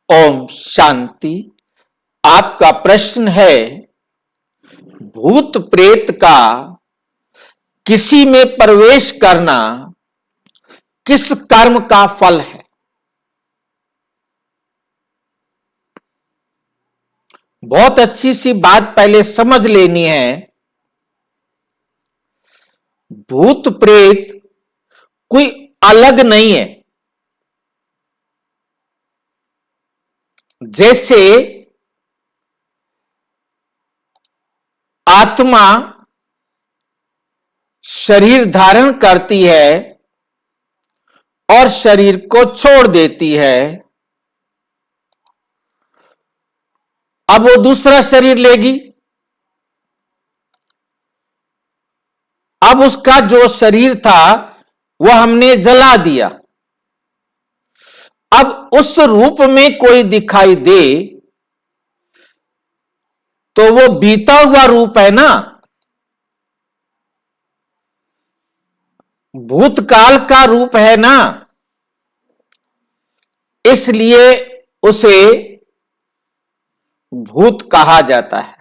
ओम शांति। आपका प्रश्न है, भूत प्रेत का किसी में प्रवेश करना किस कर्म का फल है? बहुत अच्छी सी बात पहले समझ लेनी है। भूत प्रेत कोई अलग नहीं है। जैसे आत्मा शरीर धारण करती है और शरीर को छोड़ देती है, अब वो दूसरा शरीर लेगी। अब उसका जो शरीर था वह हमने जला दिया। अब उस रूप में कोई दिखाई दे तो वो बीता हुआ रूप है ना, भूतकाल का रूप है ना, इसलिए उसे भूत कहा जाता है,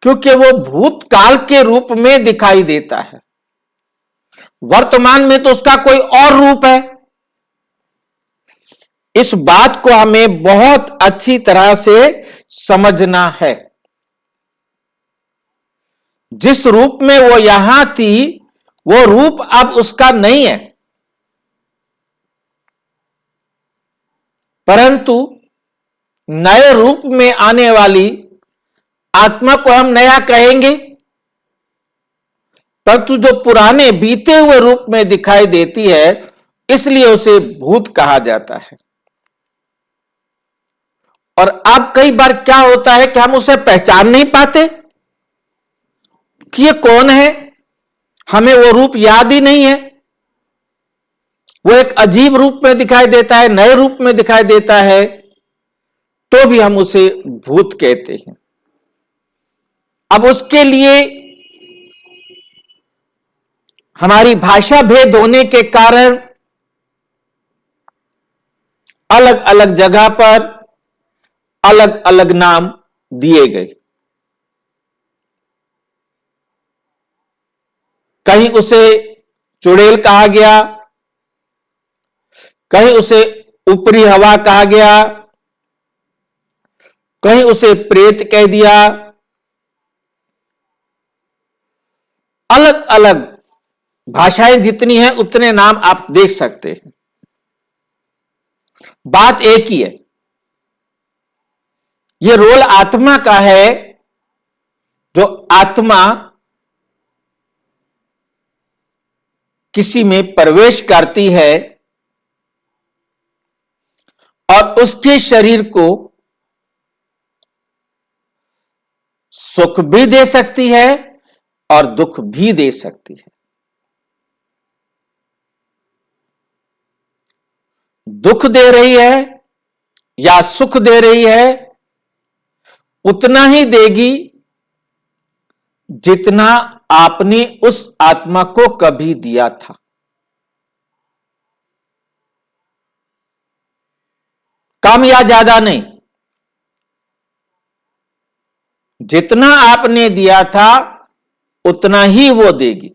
क्योंकि वो भूतकाल के रूप में दिखाई देता है। वर्तमान में तो उसका कोई और रूप है। इस बात को हमें बहुत अच्छी तरह से समझना है। जिस रूप में वो यहां थी वो रूप अब उसका नहीं है, परंतु नए रूप में आने वाली आत्मा को हम नया कहेंगे, परंतु जो पुराने बीते हुए रूप में दिखाई देती है इसलिए उसे भूत कहा जाता है। और अब कई बार क्या होता है कि हम उसे पहचान नहीं पाते कि ये कौन है, हमें वो रूप याद ही नहीं है। वो एक अजीब रूप में दिखाई देता है, नए रूप में दिखाई देता है, तो भी हम उसे भूत कहते हैं। अब उसके लिए हमारी भाषा भेद होने के कारण अलग अलग जगह पर अलग अलग नाम दिए गए। कहीं उसे चुड़ैल कहा गया, कहीं उसे ऊपरी हवा कहा गया, कहीं उसे प्रेत कह दिया। अलग अलग भाषाएं जितनी हैं उतने नाम आप देख सकते हैं। बात एक ही है, यह रोल आत्मा का है। जो आत्मा किसी में प्रवेश करती है और उसके शरीर को सुख भी दे सकती है और दुख भी दे सकती है। दुख दे रही है या सुख दे रही है उतना ही देगी जितना आपने उस आत्मा को कभी दिया था। कम या ज्यादा नहीं, जितना आपने दिया था उतना ही वो देगी।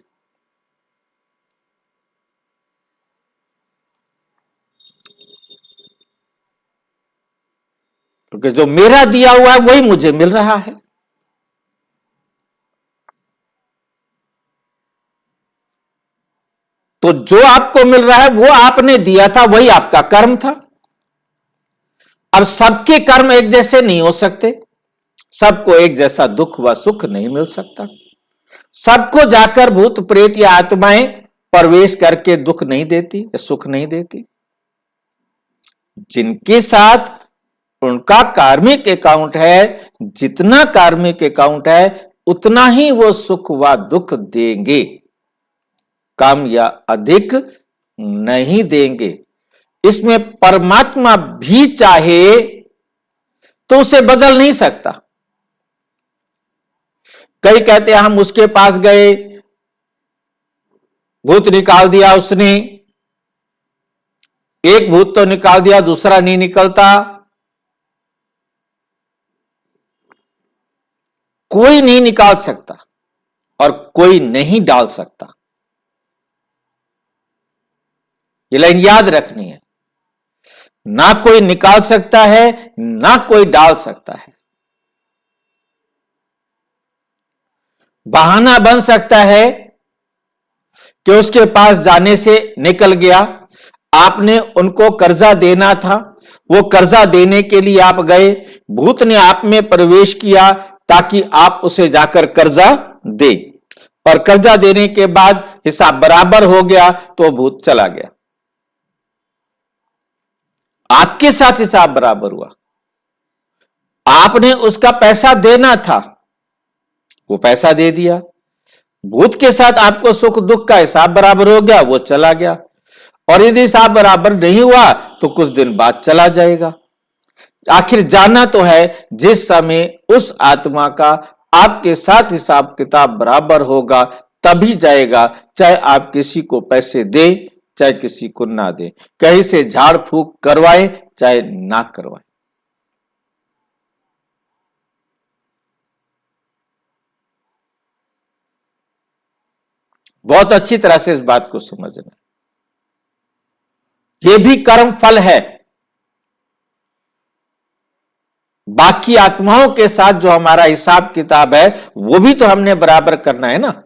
क्योंकि जो मेरा दिया हुआ है वही मुझे मिल रहा है। तो जो आपको मिल रहा है वो आपने दिया था, वही आपका कर्म था। अब सबके कर्म एक जैसे नहीं हो सकते, सबको एक जैसा दुख व सुख नहीं मिल सकता। सबको जाकर भूत प्रेत या आत्माएं प्रवेश करके दुख नहीं देती या सुख नहीं देती। जिनके साथ उनका कार्मिक अकाउंट है, जितना कार्मिक अकाउंट है उतना ही वो सुख व दुख देंगे, कम या अधिक नहीं देंगे। इसमें परमात्मा भी चाहे तो उसे बदल नहीं सकता। कई कहते हैं हम उसके पास गए, भूत निकाल दिया उसने, एक भूत तो निकाल दिया, दूसरा नहीं निकलता। कोई नहीं निकाल सकता और कोई नहीं डाल सकता। ये लाइन याद रखनी है। ना कोई निकाल सकता है, ना कोई डाल सकता है। बहाना बन सकता है कि उसके पास जाने से निकल गया, आपने उनको कर्जा देना था, वो कर्जा देने के लिए आप गए, भूत ने आप में प्रवेश किया ताकि आप उसे जाकर कर्जा दे, और कर्जा देने के बाद हिसाब बराबर हो गया तो भूत चला गया। आपके साथ हिसाब बराबर हुआ, आपने उसका पैसा देना था, वो पैसा दे दिया। भूत के साथ आपको सुख दुख का हिसाब बराबर हो गया, वो चला गया। और यदि हिसाब बराबर नहीं हुआ तो कुछ दिन बाद चला जाएगा। आखिर जाना तो है जिस समय उस आत्मा का आपके साथ हिसाब किताब बराबर होगा तभी जाएगा, चाहे आप किसी को पैसे दें चाहे किसी को ना दें, कहीं से झाड़ फूक करवाए चाहे ना करवाए। बहुत अच्छी तरह से इस बात को समझना। यह भी कर्म फल है। बाकी आत्माओं के साथ जो हमारा हिसाब किताब है वो भी तो हमने बराबर करना है ना।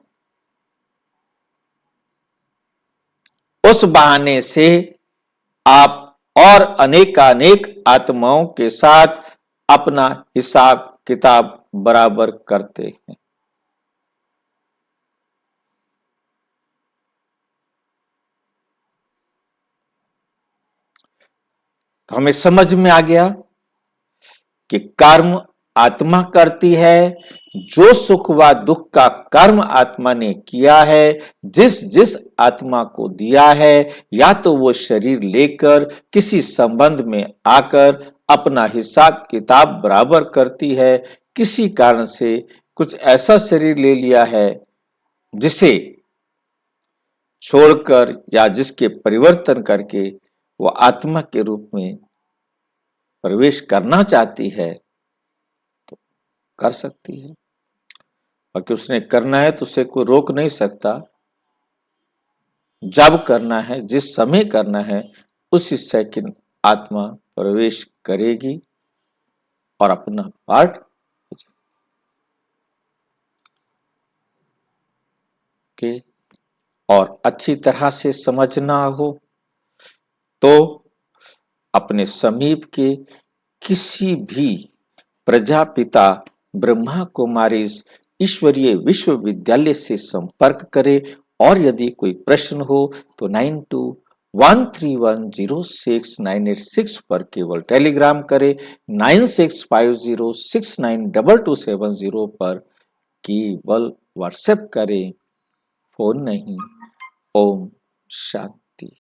उस बहाने से आप और अनेकानेक आत्माओं के साथ अपना हिसाब किताब बराबर करते हैं। तो हमें समझ में आ गया कि कर्म आत्मा करती है। जो सुख व दुख का कर्म आत्मा ने किया है, जिस जिस आत्मा को दिया है, या तो वो शरीर लेकर किसी संबंध में आकर अपना हिसाब किताब बराबर करती है, किसी कारण से कुछ ऐसा शरीर ले लिया है जिसे छोड़कर या जिसके परिवर्तन करके वो आत्मा के रूप में प्रवेश करना चाहती है तो कर सकती है। बाकी उसने करना है तो उसे कोई रोक नहीं सकता। जब करना है, जिस समय करना है, उसी सेकंड आत्मा प्रवेश करेगी और अपना पार्ट के और अच्छी तरह से समझना हो तो अपने समीप के किसी भी प्रजापिता ब्रह्मा कुमारी ईश्वरीय विश्वविद्यालय से संपर्क करें। और यदि कोई प्रश्न हो तो 9213106986 पर केवल टेलीग्राम करें, 9650692270 पर केवल व्हाट्सएप करें, फोन नहीं। ओम शांति।